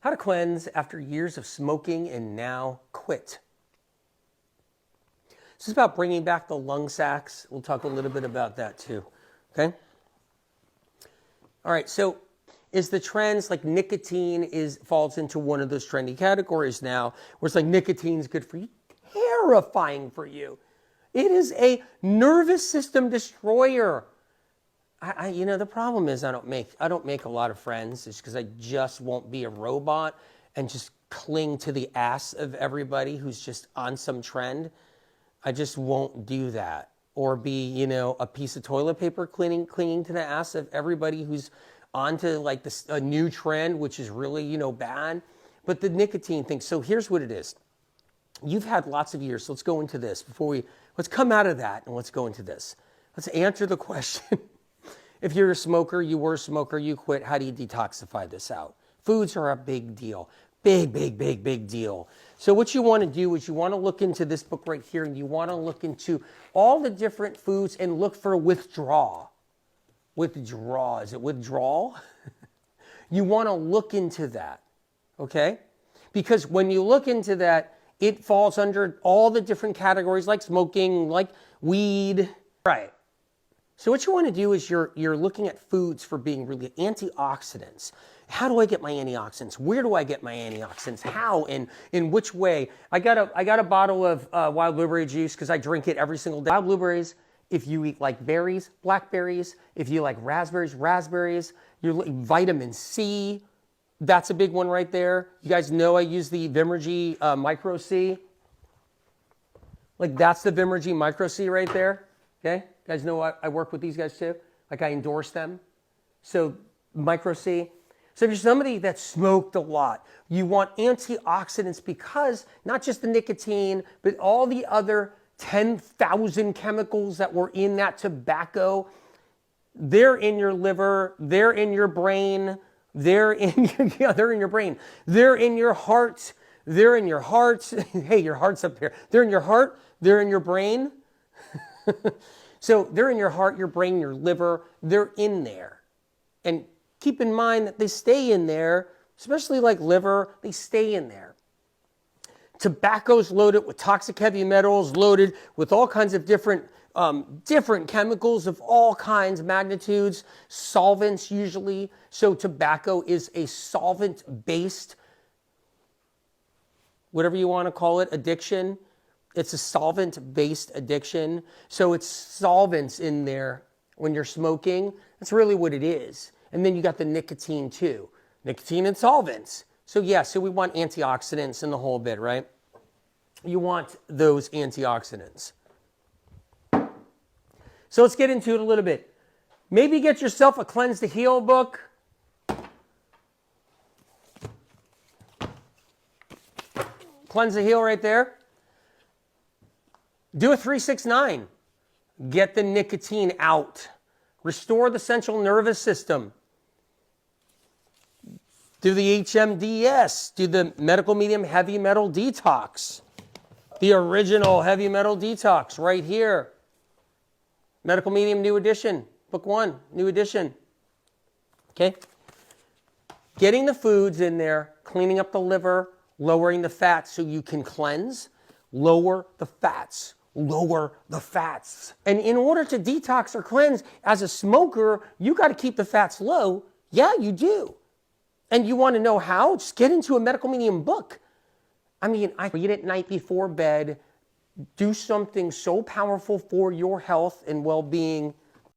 How to cleanse after years of smoking and now quit. This is about bringing back the lung sacs. We'll talk a little bit about that too, okay? All right, so is the trends like nicotine falls into one of those trendy categories now, where it's like nicotine is good for you, terrifying for you. It is a nervous system destroyer. You know, the problem is I don't make a lot of friends just because I just won't be a robot and just cling to the ass of everybody who's just on some trend. I just won't do that. Or be, you know, a piece of toilet paper clinging to the ass of everybody who's onto like a new trend, which is really, you know, bad. But the nicotine thing, so here's what it is. You've had lots of years, so let's go into this let's come out of that and let's go into this. Let's answer the question. If you're a smoker, you were a smoker, you quit, how do you detoxify this out? Foods are a big deal. Big deal. So what you want to do is you want to look into this book right here, and you want to look into all the different foods and look for withdrawal. Withdraw, is it withdrawal? You want to look into that, okay? Because when you look into that, it falls under all the different categories like smoking, like weed. Right. So what you want to do is you're looking at foods for being really antioxidants. How do I get my antioxidants? Where do I get my antioxidants? How and in which way? I got a bottle of wild blueberry juice because I drink it every single day. Wild blueberries, if you eat like berries, blackberries, if you like raspberries, you like vitamin C. That's a big one right there. You guys know I use the Vimergy Micro C. Like that's the Vimergy Micro C right there. Okay? You guys know I work with these guys too. Like I endorse them. So Micro C. So if you're somebody that smoked a lot, you want antioxidants because not just the nicotine, but all the other 10,000 chemicals that were in that tobacco, they're in your liver, they're in your brain, they're in your brain, they're in your heart, they're in your heart. Hey, your heart's up here. They're in your heart, they're in your brain. So they're in your heart, your brain, your liver, they're in there. And keep in mind that they stay in there, especially like liver, they stay in there. Tobacco's loaded with toxic heavy metals, loaded with all kinds of different chemicals of all kinds, magnitudes, solvents usually. So tobacco is a solvent-based, whatever you want to call it, addiction. It's a solvent-based addiction. So it's solvents in there when you're smoking. That's really what it is. And then you got the nicotine too. Nicotine and solvents. So yeah, so we want antioxidants in the whole bit, right? You want those antioxidants. So let's get into it a little bit. Maybe get yourself a Cleanse to Heal book. Cleanse to Heal right there. Do a 3-6-9. Get the nicotine out. Restore the central nervous system. Do the HMDS. Do the medical medium heavy metal detox. The original heavy metal detox right here. Medical medium new edition. Book 1, new edition. Okay? Getting the foods in there, cleaning up the liver, lowering the fats so you can cleanse. Lower the fats. Lower the fats. And in order to detox or cleanse, as a smoker, you got to keep the fats low. Yeah, you do. And you want to know how? Just get into a medical medium book. I mean, I read it night before bed. Do something so powerful for your health and well-being.